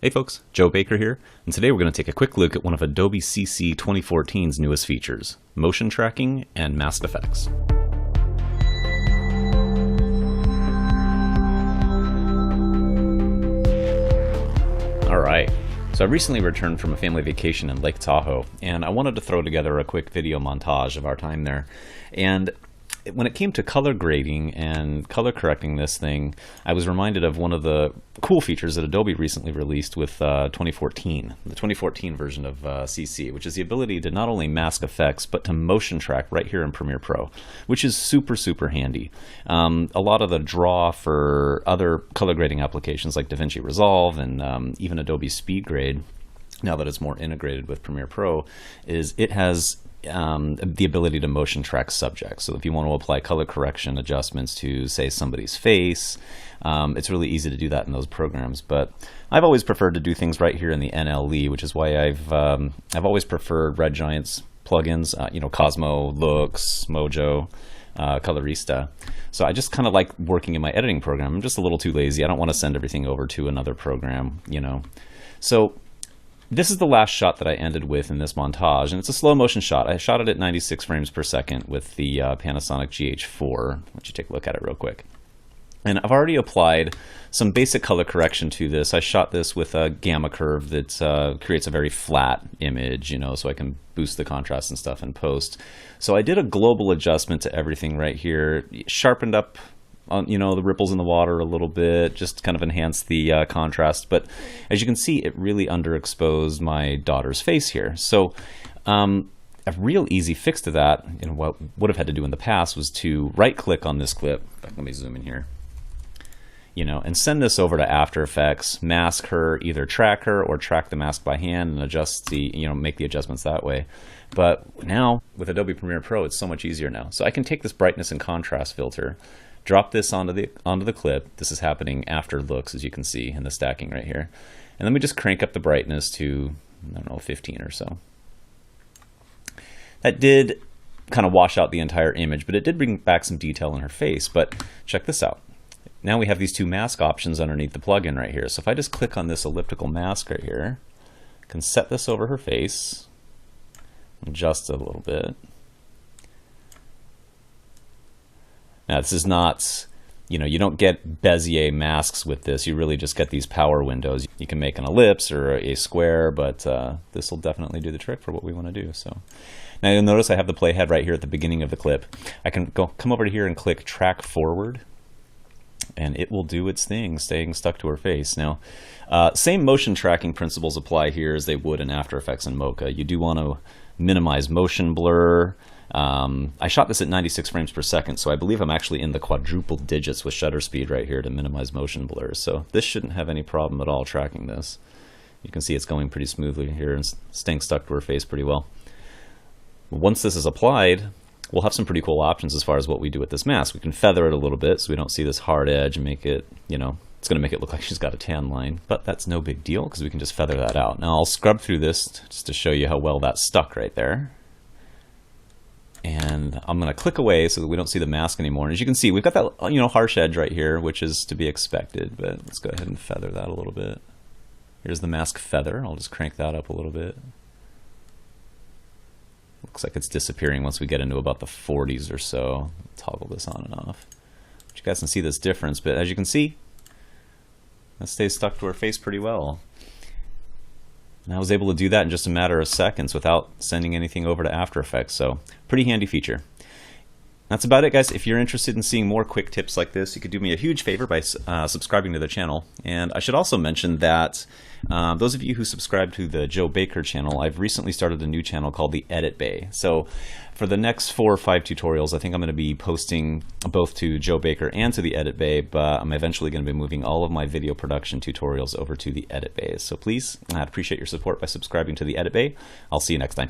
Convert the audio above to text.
Hey folks, Joe Baker here, and today we're going to take a quick look at one of Adobe CC 2014's newest features, motion tracking and masked effects. Alright, so I recently returned from a family vacation in Lake Tahoe, and I wanted to throw together a quick video montage of our time there. And when it came to color grading and color correcting this thing, I was reminded of one of the cool features that Adobe recently released with the 2014 version of CC, which is the ability to not only mask effects, but to motion track right here in Premiere Pro, which is super handy. A lot of the draw for other color grading applications like DaVinci Resolve and even Adobe SpeedGrade, now that it's more integrated with Premiere Pro, is it has the ability to motion track subjects. So if you want to apply color correction adjustments to, say, somebody's face, it's really easy to do that in those programs. But I've always preferred to do things right here in the NLE, which is why I've always preferred Red Giant's plugins, Cosmo, Looks, Mojo, Colorista. So I just kind of like working in my editing program. I'm just a little too lazy. I don't want to send everything over to another program, So this is the last shot that I ended with in this montage, and it's a slow motion shot. I shot it at 96 frames per second with the Panasonic GH4. Why don't you take a look at it real quick. And I've already applied some basic color correction to this. I shot this with a gamma curve that creates a very flat image, so I can boost the contrast and stuff in post. So I did a global adjustment to everything right here, sharpened up on, the ripples in the water a little bit, just kind of enhance the contrast. But as you can see, it really underexposed my daughter's face here. So a real easy fix to that, what would have had to do in the past, was to right click on this clip. Let me zoom in here. And send this over to After Effects, mask her, either track her or track the mask by hand and adjust the, make the adjustments that way. But now with Adobe Premiere Pro, it's so much easier now. So I can take this brightness and contrast filter, drop this onto the clip. This is happening after Looks, as you can see in the stacking right here. And then we just crank up the brightness to, 15 or so. That did kind of wash out the entire image, but it did bring back some detail in her face. But check this out. Now we have these two mask options underneath the plugin right here. So if I just click on this elliptical mask right here, I can set this over her face, adjust it a little bit. Now this is not, you don't get Bezier masks with this. You really just get these power windows. You can make an ellipse or a square, but this will definitely do the trick for what we want to do. So now you'll notice I have the playhead right here at the beginning of the clip. I can come over to here and click track forward, and it will do its thing, staying stuck to her face. Now, same motion tracking principles apply here as they would in After Effects and Mocha. You do want to minimize motion blur. I shot this at 96 frames per second, so I believe I'm actually in the quadruple digits with shutter speed right here to minimize motion blur. So this shouldn't have any problem at all tracking this. You can see it's going pretty smoothly here and staying stuck to her face pretty well. Once this is applied, we'll have some pretty cool options as far as what we do with this mask. We can feather it a little bit so we don't see this hard edge and make it, it's going to make it look like she's got a tan line. But that's no big deal because we can just feather that out. Now I'll scrub through this just to show you how well that's stuck right there. And I'm going to click away so that we don't see the mask anymore. And as you can see, we've got that, harsh edge right here, which is to be expected. But let's go ahead and feather that a little bit. Here's the mask feather. I'll just crank that up a little bit. Looks like it's disappearing once we get into about the 40s or so. Toggle this on and off. But you guys can see this difference, but as you can see, that stays stuck to her face pretty well. And I was able to do that in just a matter of seconds without sending anything over to After Effects, so pretty handy feature. That's about it, guys. If you're interested in seeing more quick tips like this, you could do me a huge favor by subscribing to the channel. And I should also mention that those of you who subscribe to the Joe Baker channel, I've recently started a new channel called the Edit Bay. So for the next 4 or 5 tutorials, I think I'm going to be posting both to Joe Baker and to the Edit Bay, but I'm eventually going to be moving all of my video production tutorials over to the Edit Bay. So please, I'd appreciate your support by subscribing to the Edit Bay. I'll see you next time.